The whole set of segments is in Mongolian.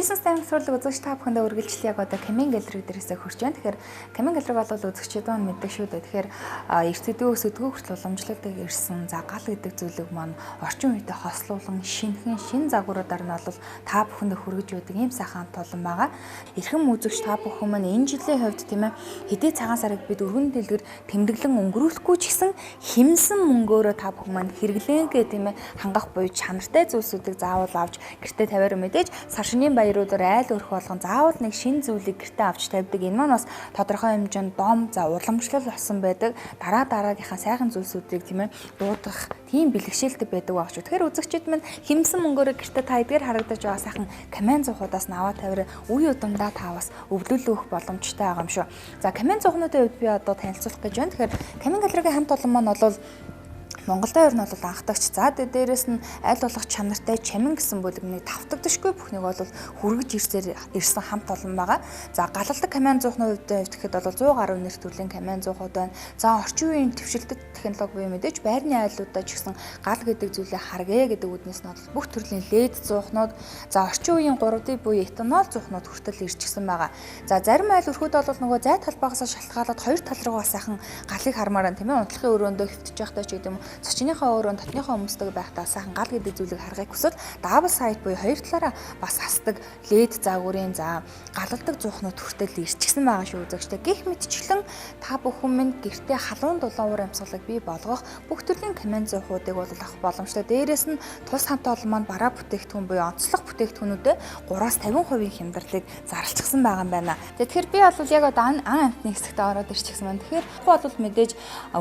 Бизнес тайминг сурвалжийг үзэгч та бүхэндээ үргэлжлэл яг одоо Камин галерей дээрээсээ хүрч байна. Тэгэхээр Камин галерейг бол үзэгчид маань мэддэг шүү дээ. Тэгэхээр эрсдэлтөөс өдгөө хүртэл уламжлалдаг ирсэн за гал гэдэг зүйлийг маань орчин үедээ хослуулан шинхэн шин загваруудаар нь бол та бүхэндээ хүргэж байдаг ийм сайхан тулан байгаа. Эрхэм үзэгч та бүхэн маань энэ жилийн хувьд тийм ээ хэдий цагаан сарыг бид өргөн дэлгэр тэмдэглэн өнгөрүүлэхгүй ч гэсэн хэмсэн мөнгөөрөө та бүхэн маань хэрэглэнгээ тийм ээ хангах буюу чанартай зүйлсүүдийг заавал авч гэртээ тавиараа мэдээж сар шинийн баяруудаар айл өрх болгон заавал нэг шин зүйлийг гэртээ авч тавьдаг. Энэ маань бас тодорхой хэмжээнд дом за уламжлал болсон байдаг. Дараагийнхаа сайхан зүйлсүүдийг тийм ээ дуудах тийм бэлгшээлтэй байдаг байх шүү. Тэгэхээр үзэгчид маань хэмсэн мөнгөөрөө гэртээ та эдгээр харагдаж байгаа сайхан камин зуухудаас наваа тавиараа үе удамдаа та бас өвлүүлөх боломжтой байгаа юм шүү. За камин зуухнуудын хувьд би одоо танилцуулах гэж байна. Тэгэхээр камин галерейгийн хамт олон маань бол Монголда ер нь бол анхдагч. За дээрээс нь аль болох чанартай чамин гэсэн бүлэгнийг тавтагдашгүй бүхнийг бол хүргэж ирсэн хамт олон байгаа. За галалдаг камин зуухны хувьд гэхэд бол 100 гаруй нэр төрлийн камин зуухуд байна. За орчин үеийн твшилдэг технологи буюу мэдээж байрны айлуудаа ч гэсэн гал гэдэг зүйлээ харгая гэдэг үднээс нь бол бүх төрлийн LED зуухнууд, за орчин үеийн 3D буюу этанол зуухнууд хүртэл ирчихсэн байгаа. За зарим айл өрхүүд бол нөгөө зай талбайгаас шалтгаалаад хоёр тал руугаа сайхан галыг хармаар тийм ээ унтлахын өрөөндөө хөвтөж явахтай ч гэдэг юм. Зочныхоо өрөөнд татныхоо өмсдөг байхдаа сайхан гал гэдэг зүйлийг харахыг хүсвэл дабл сайд буюу хоёр талаараа бас хасдаг LED загварын за галалдаг зуухнууд хүртэл ирчихсэн байгаа шүү үзэгчтэй. Гэх мэтчлэн та бүхэн минь гэртээ халуун дулаан уур амьсгалыг бий болгох бүх төрлийн камин зуухуудыг бол авах боломжтой. Дээрээс нь тус хамт олон маань бараа бүтээгдэхүүн буюу онцлог бүтээгдэхүүнүүдэд 3-50% хямдралыг зарлчихсан байгаа юм байна. Тэгэхээр би бол яг одоо ан амтны хэсэгт ороод ирчихсэн байна. Тэгэхээр бол мэдээж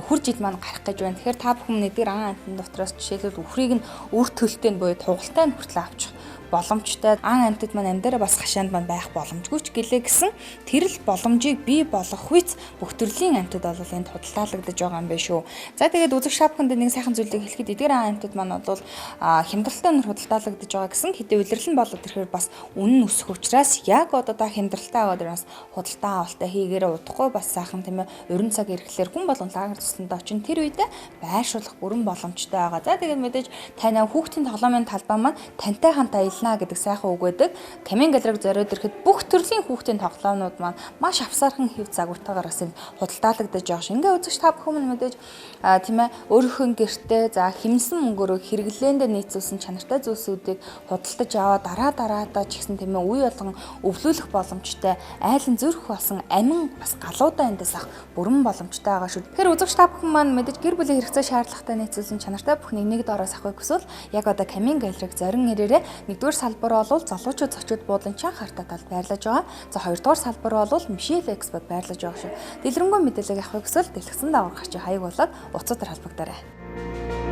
хурж ил маань гарах гэж байна. Тэгэхээр та бүхэн эдгээр ан амтны дотроос жишээлбэл үхрийг нь үр төлөлтөнд буюу тугалтай нь хүртэл авчих боломжтой. Ан амтд маань амдаараа бас хашаанд маань байх боломжгүй ч гэлээ гэсэн тэрл боломжийг бий болгох үйц бүх төрлийн амтд бол энд худалдаалагдаж байгаа юм байна шүү. За тэгээд үзэг шапханд нэг сайхан зүйлийг хэлэхэд эдгээр ан амтд маань бол хямдралтай нэр худалдаалагдаж байгаа гэсэн хэдий удирдал нь болоод ирэхээр бас үнэн өсөх учраас яг одоо та хямдралтай аваад ираас худалдаа авалтаа хийгээрээ удахгүй бас сайхан тийм ээ урин цаг ирэхлээр хүн болгон лагер тусланд очин тэр үедээ байршуулах бүрэн боломжтой байгаа. За тэгээд мэдээж танай хүүхдийн тоглоомын талбай маань тантай хамт гэдэг сайхан үг байдаг. Камин галерейг зориод ирэхэд бүх төрлийн хүүхдийн тоглоомнууд маань маш авсаархан хэв загвартайгаар бас худалдаалагдаж байгаа ш. Ингээ үзэгч та бүхэн мэдээж тийм ээ өөрийнхөө гэртээ за хэмсэн мөнгөөрөө хэрэглээнд нийцүүлсэн чанартай зүйлсүүдийг худалдаж аваа дараадаа ч гэсэн тийм ээ үе болгон өвлүүлэх боломжтой айлын зүрх болсон амин бас галуудаа эндээс авах бүрэн боломжтой байгаа шүү. Тэгэхээр үзэгч та бүхэн маань мэдээж гэр бүлийн хэрэгцээ шаардлагатай нийцүүлсэн чанартай бүхнийг нэг доороос авахыг хүсвэл яг одоо камин галерейг зорин ирээрээ нэгдүгээр салбар бол залуучууд зочид буудлын чанга хартаа талд байрлаж байгаа. За хоёрдугаар салбар бол Мишель Экспот байрлаж байгаа шүү. Дэлгэрэнгүй мэдээлэл авахыг хүсвэл дэлгэсэн даавар гарч хаяг болоод уцуудаар холбогдорой.